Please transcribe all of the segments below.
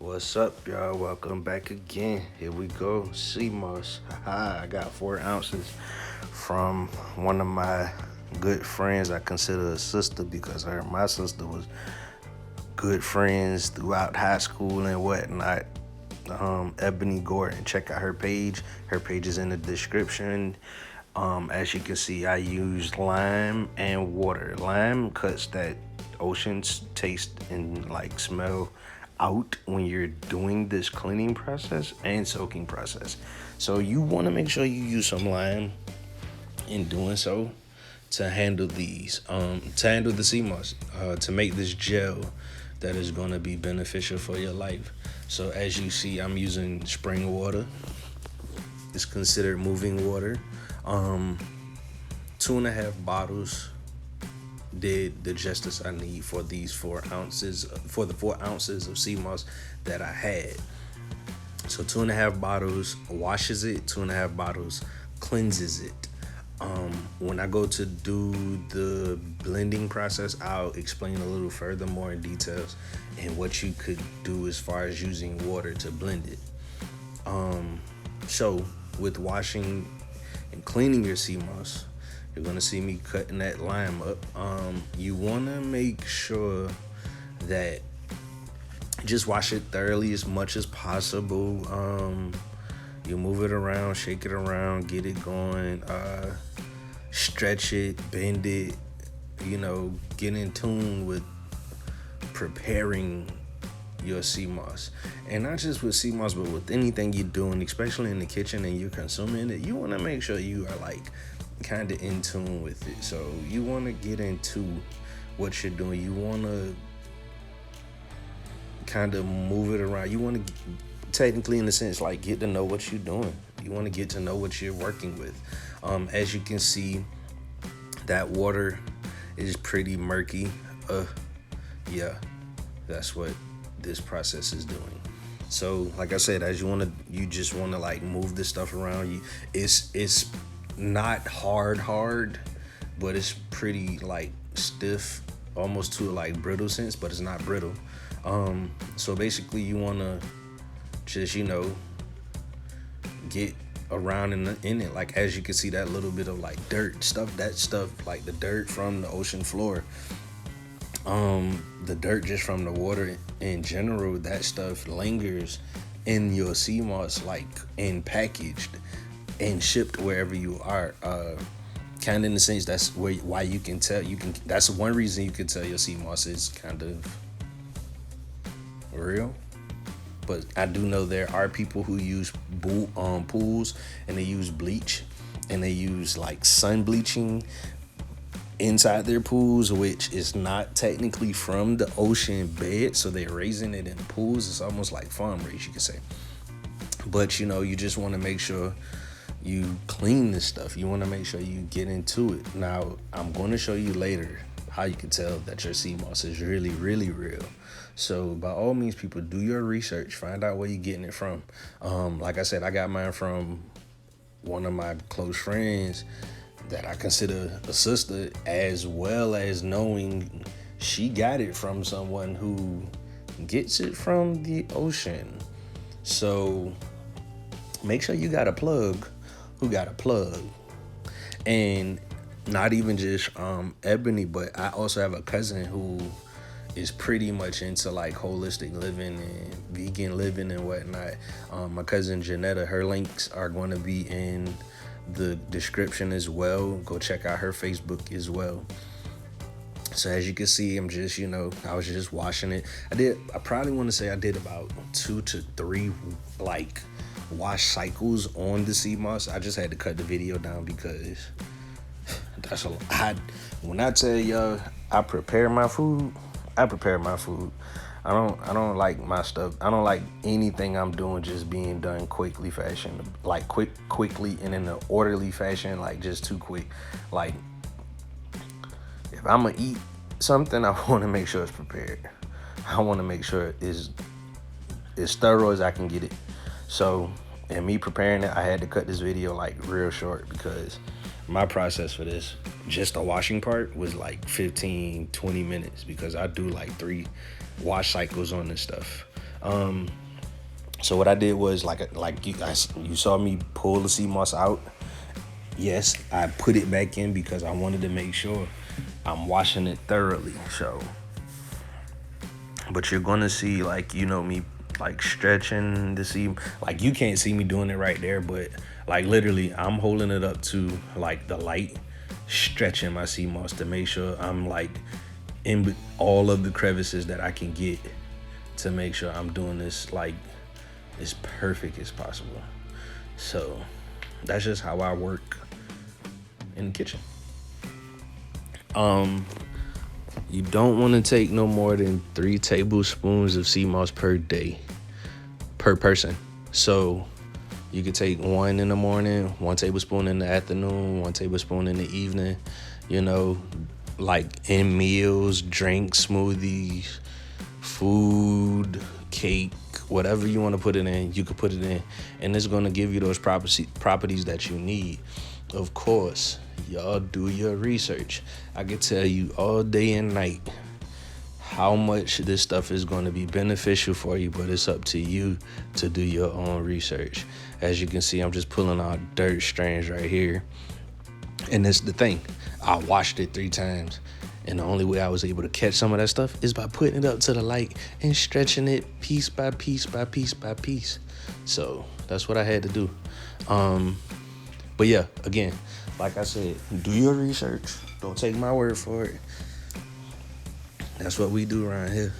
What's up, y'all? Welcome back again. Here we go. Seamoss. Haha, I got 4 ounces from one of my good friends. I consider a sister because her and my sister was good friends throughout high school and whatnot. Ebonee Gordon. Check out her page. Her page is in the description. As you can see, I used lime and water. Lime cuts that ocean's taste and like smell out when you're doing this cleaning process and soaking process. So you want to make sure you use some lime in doing so to handle to handle the sea moss, to make this gel that is going to be beneficial for your life. So as you see, I'm using spring water. It's considered moving water. 2.5 bottles did the justice I need for these 4 ounces, for the 4 ounces of sea moss that I had. So 2.5 bottles washes it, 2.5 bottles cleanses it. When I go to do the blending process, I'll explain a little further more in details and what you could do as far as using water to blend it. So with washing and cleaning your sea moss, you're gonna see me cutting that lime up. You wanna make sure that just wash it thoroughly as much as possible. You move it around, shake it around, get it going, stretch it, bend it, get in tune with preparing your sea moss. And not just with sea moss, but with anything you're doing, especially in the kitchen and you're consuming it, you wanna make sure you are like kind of in tune with it. So you want to get into what you're doing. You want to kind of move it around. You want to technically, in a sense, like get to know what you're doing. You want to get to know what you're working with. As you can see, that water is pretty murky. Yeah, that's what this process is doing. So like I said, you just want to like move this stuff around. It's not hard, but it's pretty like stiff, almost to a like brittle sense, but it's not brittle. So basically you want to just get around in it. Like as you can see, that little bit of like dirt stuff, like the dirt from the ocean floor, the dirt just from the water in general, that stuff lingers in your sea moss, like and packaged and shipped wherever you are. Kind of in the sense that's why you can tell. That's one reason you can tell your sea moss is kind of real. But I do know there are people who use pools and they use bleach and they use like sun bleaching inside their pools, which is not technically from the ocean bed. So they're raising it in pools. It's almost like farm raised, you could say. But you just want to make sure you clean this stuff. You want to make sure you get into it. Now, I'm going to show you later how you can tell that your sea moss is really, really real. So by all means, people, do your research. Find out where you're getting it from. Like I said, I got mine from one of my close friends that I consider a sister, as well as knowing she got it from someone who gets it from the ocean. So make sure you got a plug who got a plug. And not even just Ebonee, but I also have a cousin who is pretty much into like holistic living and vegan living and whatnot. My cousin Janetta, her links are going to be in the description as well. Go check out her Facebook as well. So as you can see, I'm just, I was just washing it. I probably want to say I did about 2 to 3 like wash cycles on the sea moss. I just had to cut the video down because that's a lot. When I tell y'all I prepare my food. I don't like my stuff. I don't like anything I'm doing just being done quickly fashion, like quickly and in an orderly fashion, like just too quick. Like if I'm gonna eat something, I want to make sure it's prepared. I want to make sure it's as thorough as I can get it. So, and me preparing it, I had to cut this video like real short because my process for this, just the washing part, was like 15-20 minutes because I do like 3 wash cycles on this stuff. So what I did was like you saw me pull the sea moss out. Yes, I put it back in because I wanted to make sure I'm washing it thoroughly. So, but you're gonna see like me like stretching the sea. Like you can't see me doing it right there, but like literally I'm holding it up to like the light, stretching my sea moss to make sure I'm like in all of the crevices that I can get to make sure I'm doing this like as perfect as possible. So that's just how I work in the kitchen. You don't want to take no more than 3 tablespoons of sea moss per day, per person. So you could take 1 in the morning, 1 tablespoon in the afternoon, 1 tablespoon in the evening, like in meals, drinks, smoothies, food, cake, whatever you want to put it in, you could put it in. And it's going to give you those properties that you need. Of course, y'all do your research. I can tell you all day and night how much this stuff is going to be beneficial for you, but it's up to you to do your own research. As you can see, I'm just pulling out dirt strands right here. And that's the thing. I washed it 3 times. And the only way I was able to catch some of that stuff is by putting it up to the light and stretching it piece by piece by piece by piece. So that's what I had to do. But yeah, again, like I said, do your research. Don't take my word for it. That's what we do around here.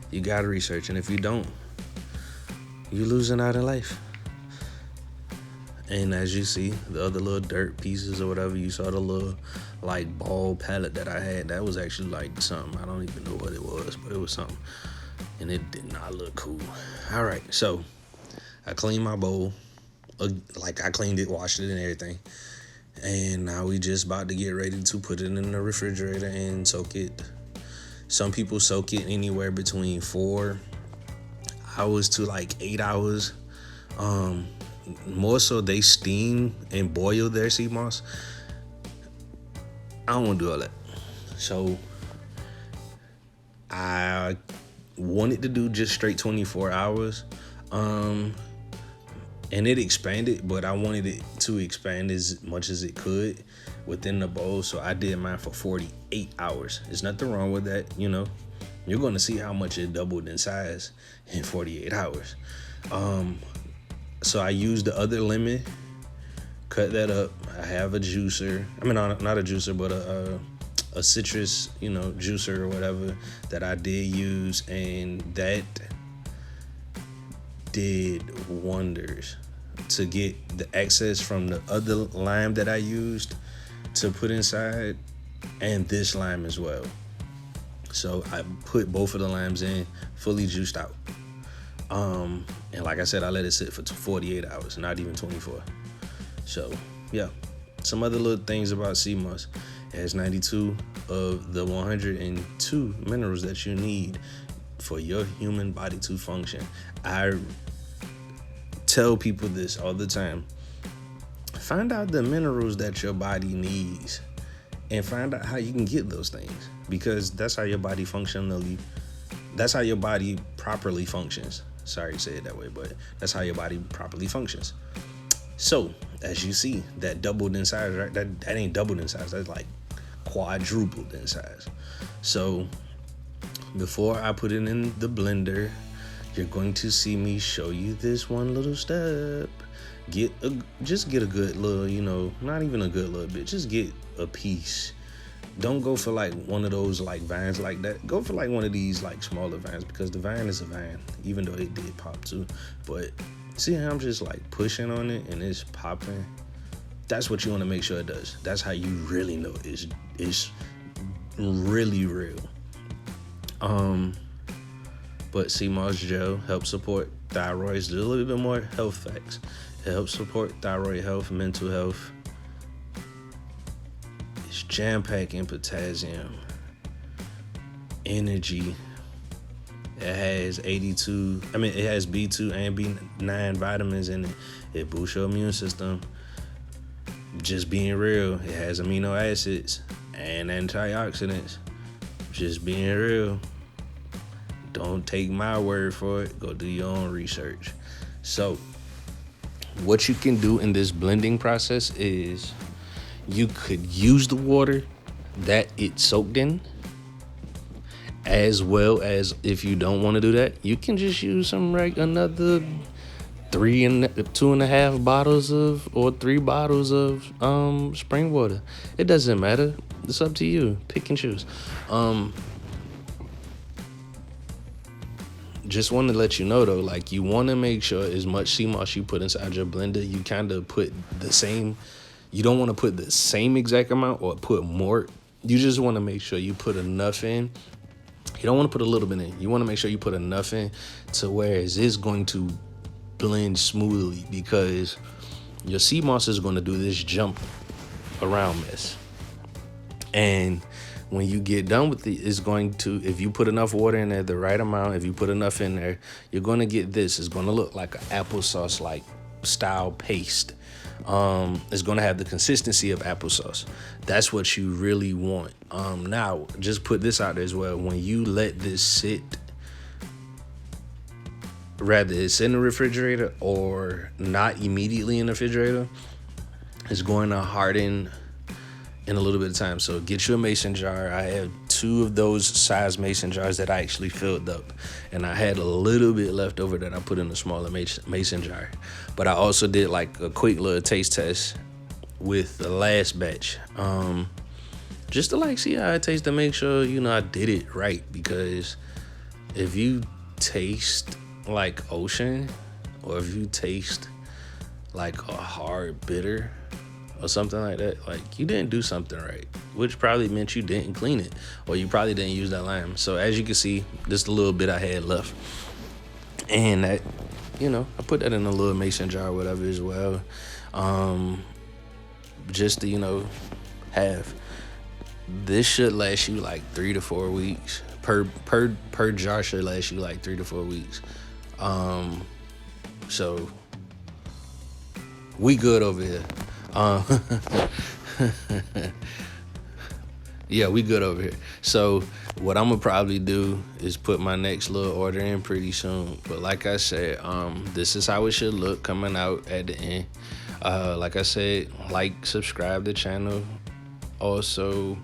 You gotta research, and if you don't, you're losing out in life. And as you see, the other little dirt pieces or whatever, you saw the little like ball palette that I had. That was actually like something. I don't even know what it was, but it was something. And it did not look cool. All right, so I cleaned my bowl. Like I cleaned it, washed it and everything. And now we just about to get ready to put it in the refrigerator and soak it. Some people soak it anywhere between 4 hours to like 8 hours. More so they steam and boil their sea moss. I don't want to do all that. So I wanted to do just straight 24 hours. And it expanded, but I wanted it to expand as much as it could within the bowl. So I did mine for 48 hours. There's nothing wrong with that, You're going to see how much it doubled in size in 48 hours. So I used the other lemon, cut that up. I have a juicer. I mean, not a juicer, but a citrus, juicer or whatever that I did use. And that did wonders to get the excess from the other lime that I used to put inside and this lime as well. So I put both of the limes in fully juiced out. And like I said, I let it sit for 48 hours, not even 24. So yeah, some other little things about sea moss. It has 92 of the 102 minerals that you need for your human body to function. I tell people this all the time. Find out the minerals that your body needs and find out how you can get those things, because that's how your body that's how your body properly functions. Sorry to say it that way, but that's how your body properly functions. So as you see, that doubled in size, right? That ain't doubled in size. That's like quadrupled in size. So before I put it in the blender, you're going to see me show you this one little step. Just get a good little, not even a good little bit. Just get a piece. Don't go for like one of those like vines like that. Go for like one of these like smaller vines, because the vine is a vine, even though it did pop too. But see how I'm just like pushing on it and it's popping? That's what you want to make sure it does. That's how you really know it's really real. But sea moss gel helps support thyroid. There's a little bit more health facts. It helps support thyroid health, mental health. It's jam-packed in potassium, energy. It has it has B2 and B9 vitamins in it. It boosts your immune system. Just being real, it has amino acids and antioxidants. Just being real. Don't take my word for it. Go do your own research. So, what you can do in this blending process is you could use the water that it soaked in, as well as if you don't want to do that, you can just use some another 2.5 bottles of or 3 bottles of spring water. It doesn't matter. It's up to you. Pick and choose. Just want to let you know though, like you want to make sure as much sea moss you put inside your blender, you kind of put the same. You don't want to put the same exact amount or put more. You just want to make sure you put enough in. You don't want to put a little bit in. You want to make sure you put enough in to where it's going to blend smoothly, because your sea moss is going to do this jump around mess. And when you get done with it, it's going to, if you put enough water in there, the right amount, if you put enough in there, you're going to get this. It's going to look like an applesauce like style paste. It's going to have the consistency of applesauce. That's what you really want. Now, just put this out there as well. When you let this sit, rather it's in the refrigerator or not immediately in the refrigerator, it's going to harden in a little bit of time. So get you a mason jar. I have 2 of those size mason jars that I actually filled up, and I had a little bit left over that I put in a smaller mason jar. But I also did like a quick little taste test with the last batch, just to like see how it tastes, to make sure I did it right. Because if you taste like ocean, or if you taste like a hard bitter or something like that, like you didn't do something right, which probably meant you didn't clean it, or you probably didn't use that lime. So as you can see, just a little bit I had left, and that, I put that in a little mason jar or whatever as well, just to have. This should last you like 3 to 4 weeks per jar. Should last you like 3 to 4 weeks. So we good over here. Yeah, we good over here. So what I'm gonna probably do is put my next little order in pretty soon. But like I said, this is how it should look coming out at the end. Like I said, subscribe to the channel. Also,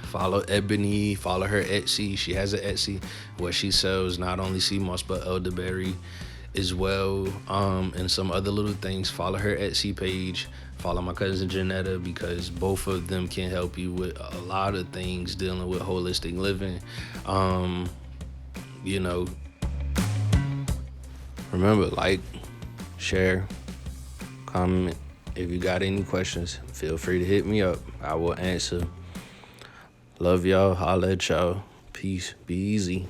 follow Ebonee, follow her Etsy. She has an Etsy where she sells not only sea moss but elderberry as well, and some other little things. Follow her Etsy page. Follow my cousin Janetta, because both of them can help you with a lot of things dealing with holistic living. Remember, like, share, comment. If you got any questions, feel free to hit me up. I will answer. Love y'all. Holla at y'all. Peace. Be easy.